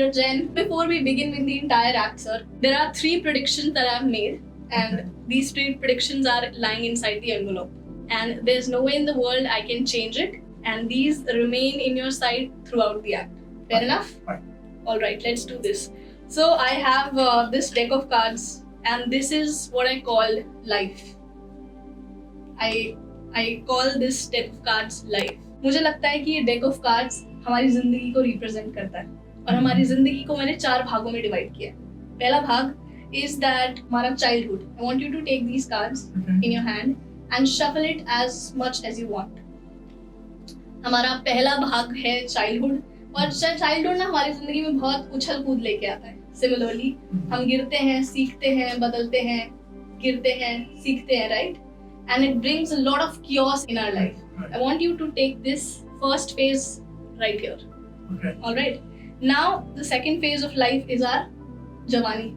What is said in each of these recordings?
Mr. Jain. Before we begin with the entire act, sir, there are 3 predictions that I've made, and these 3 predictions are lying inside the envelope. And there's no way in the world I can change it, and these remain in your side throughout the act. Fair enough? Fine. Alright, let's do this. So I have this deck of cards, and this is what I call life. I call this deck of cards life. मुझे लगता है कि ये deck of cards हमारी जिंदगी को represent करता है, और हमारी जिंदगी को मैंने 4 भागों में divide किया है. पहला भाग is that हमारा childhood. I want you to take these cards in your hand and shuffle it as much as you want. हमारा पहला भाग है childhood, और childhood ना हमारी जिंदगी में बहुत उछल कूद लेके आता है. Similarly, हम गिरते हैं, सीखते हैं, बदलते हैं, गिरते हैं, सीखते हैं, right? And it brings a lot of chaos in our life. Right. I want you to take this first phase right here. Okay. All right. Now the second phase of life is our Javani.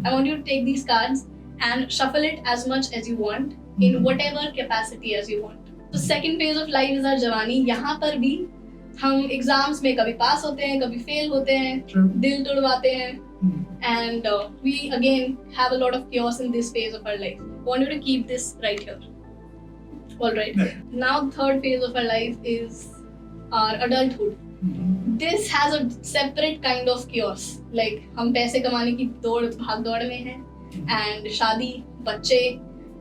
I want you to take these cards and shuffle it as much as you want in whatever capacity as you want. The second phase of life is our Javani. यहाँ पर भी हम exams में कभी pass होते हैं, कभी fail होते हैं, True. दिल तोड़वाते हैं, and we again have a lot of chaos in this phase of our life. I want you to keep this right here. All right. Yeah. Now third phase of our life is our adulthood. This has a separate kind of chaos. Like हम पैसे कमाने की भाग दौड़ में हैं, and शादी, बच्चे,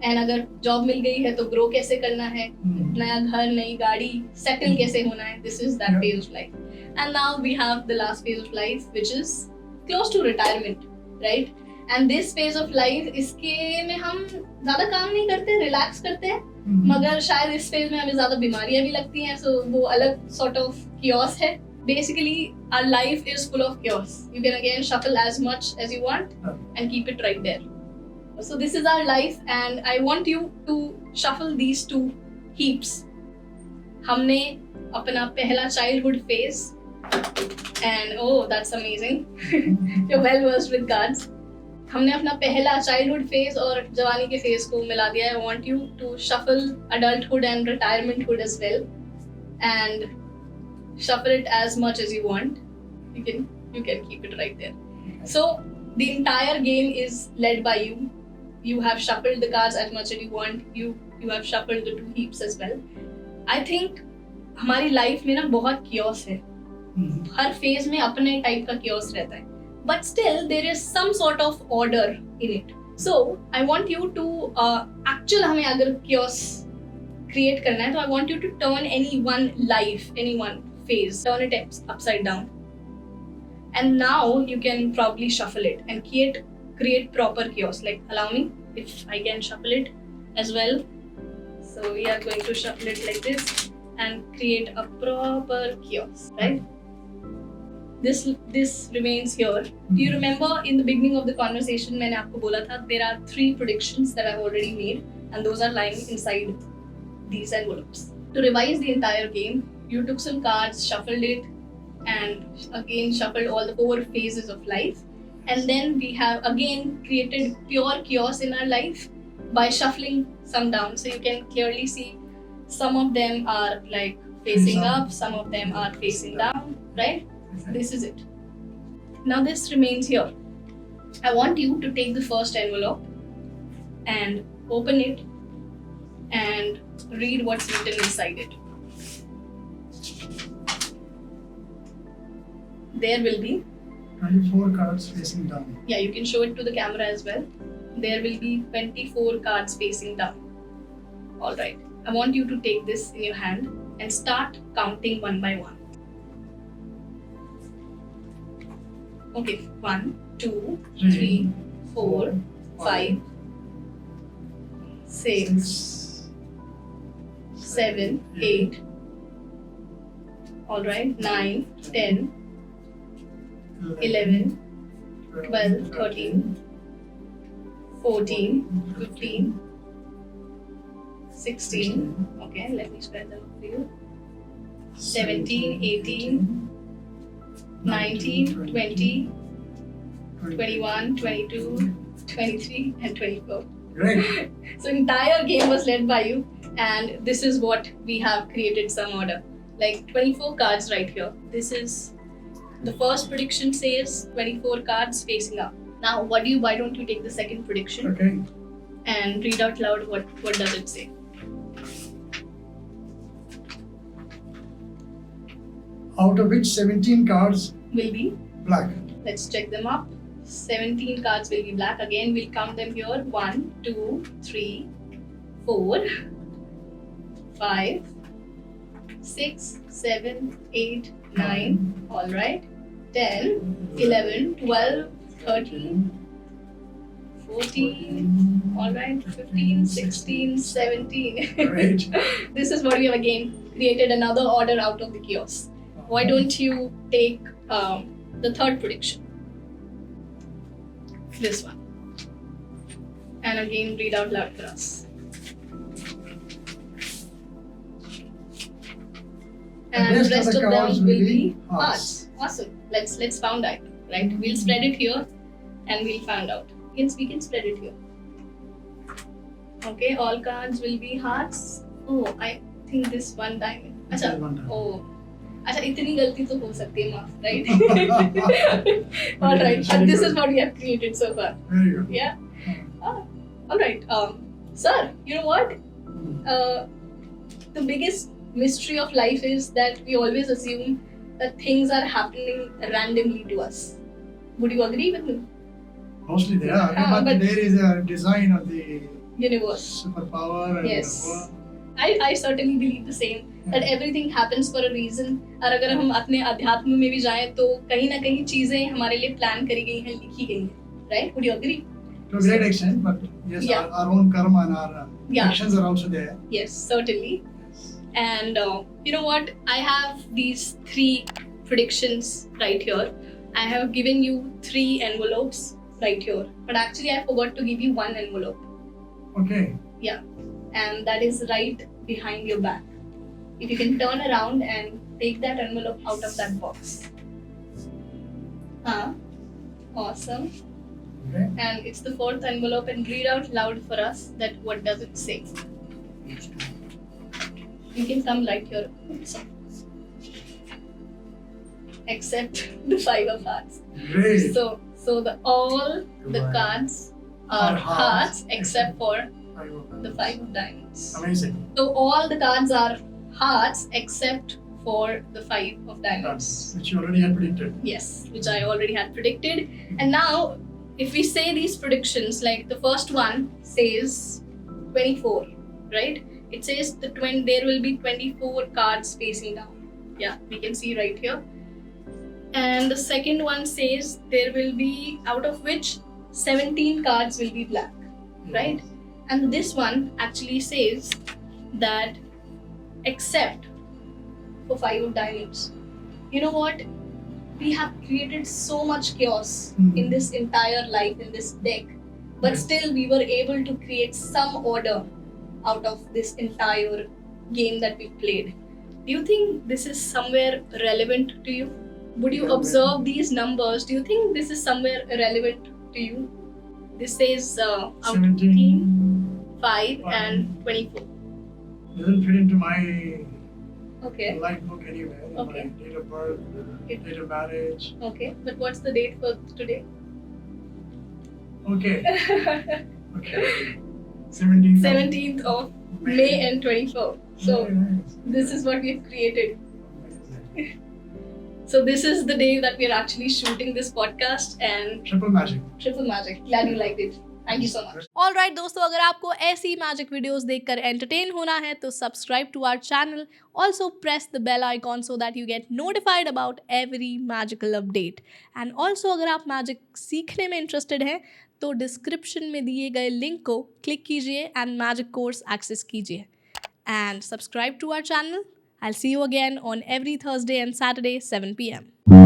and अगर जॉब मिल गई है तो ग्रो कैसे करना है, नया घर, नई गाड़ी, सेटल कैसे होना है. This is that phase of life. And now we have the last phase of life, which is close to retirement, right? And this phase of life, इसके में हम ज़्यादा काम नहीं करते, relax करते हैं, मगर शायद इस phase में हमें ज़्यादा बीमारियाँ भी लगती हैं, so वो अलग sort of chaos है. Basically, our life is full of chaos. You can again shuffle as much as you want and keep it right there. So this is our life, and I want you to shuffle these 2 heaps. हमने अपना पहला childhood phase, and oh, that's amazing. You're well versed with cards. हमने अपना पहला childhood phase और जवानी के phase को मिला दिया है. I want you to shuffle adulthood and retirementhood as well, and shuffle it as much as you want. You can keep it right there. So the entire game is led by you. You have shuffled the cards as much as you want. You have shuffled the 2 heaps as well. I think हमारी life में ना बहुत chaos है. हर phase में अपने type का chaos रहता है. But still there is some sort of order in it. So I want you to actual हमें अगर chaos create करना है तो I want you to turn any one life, any one phase, turn it upside down. And now you can probably shuffle it and create proper chaos. Like, allow me if I can shuffle it as well. So we are going to shuffle it like this and create a proper chaos, right? This remains here. Do you remember in the beginning of the conversation मैंने आपको बोला था there are 3 predictions that I've already made, and those are lying inside these envelopes. To revise the entire game, you took some cards, shuffled it, and again shuffled all the 4 phases of life, and then we have again created pure chaos in our life by shuffling some down. So you can clearly see some of them are like facing up, some of them are facing down, right? This is it. Now this remains here. I want you to take the first envelope and open it and read what's written inside it. There will be 24 cards facing down. Yeah, you can show it to the camera as well. There will be 24 cards facing down. Alright, I want you to take this in your hand and start counting one by one. Okay, 1, 2, 3, 4, 5, 6, 7, 8. Alright, 9, 10, 11, 12, 13, 14, 15, 16. Okay, let me spread them up for you. 17, 18, 19, 20, 21, 22, 23, and 24. Great. So entire game was led by you, and this is what we have created some order. Like 24 cards right here. This is The first prediction says 24 cards facing up. Now, why don't you take the second prediction Okay. and read out loud what does it say? Out of which 17 cards Will be, black. let's check them up. 17 cards will be black. Again, we'll count them here. 1, 2, 3, 4, 5, 6, 7, 8, 9. All right. 10, 11, 12, 13, 14. All right. 15, 16, 17. Great. This is what we have again created another order out of the chaos. Why don't you take the third prediction? This one. And again, read out loud for us. And the rest of them will be hearts. Awesome. Let's found out. Right? We'll spread it here and we'll find out. We can spread it here. Okay, all cards will be hearts. Oh, I think this one diamond. अच्छा, One diamond. oh. अच्छा, इतनी गलती तो हो सकती है माफ, right? All right, and this is what we have created so far. Very good. Yeah. All right. Sir, you know what? The biggest mystery of life is that we always assume that things are happening randomly to us. Would you agree with me? Mostly they are, but there is a design of the Universe. superpower and Yes. the world. I certainly believe the same. That everything happens for a reason. और अगर हम अपने अध्यात्म में भी जाएं तो कहीं ना कहीं चीजें हमारे लिए प्लान करी गई हैं, लिखी गई हैं. Right? Would you agree? To a great extent, but yes, Yeah. our own karma and our Yeah. actions are also there. Yes, certainly. And you know what? I have these 3 predictions right here. I have given you 3 envelopes right here. But actually I forgot to give you 1 envelope. Okay. Yeah. And that is right behind your back. If you can turn around and take that envelope out of that box. Awesome. Okay. And it's the 4th envelope, and read out loud for us that what does it say. You can come right here. Except the 5 of hearts. Great. So all the cards are hearts except for the 5 of diamonds. Amazing. So all the cards are hearts except for the 5 of diamonds. Which you already had predicted. Yes, which I already had predicted. And now, if we say these predictions, like the first one says 24, right? It says there will be 24 cards facing down. Yeah, we can see right here. And the second one says there will be, out of which 17 cards will be black, right? And this one actually says that except for 5 of diamonds. You know what? We have created so much chaos in this entire life, in this deck, but still we were able to create some order out of this entire game that we played. Do you think this is somewhere relevant to you? Would you observe these numbers? Do you think this is somewhere relevant to you? This says out 17, 5 and 24. Doesn't fit into my Okay. life book anywhere. Okay. My date of birth, date of marriage. Okay. But what's the date for today? Okay. Okay. 17th. 17th of May and 24. So Very nice. this is what we've created. So this is the day that we're actually shooting this podcast, and Triple magic. triple magic. Glad you liked it. Thank you so much. Alright दोस्तों, अगर आपको ऐसी magic videos देखकर entertain होना है तो subscribe to our channel. Also press the bell icon so that you get notified about every magical update. And also अगर आप मैजिक सीखने में इंटरेस्टेड हैं तो डिस्क्रिप्शन में दिए गए लिंक को क्लिक कीजिए एंड मैजिक कोर्स एक्सेस कीजिए. And subscribe to our channel. I'll see you again on every Thursday and Saturday 7 p.m.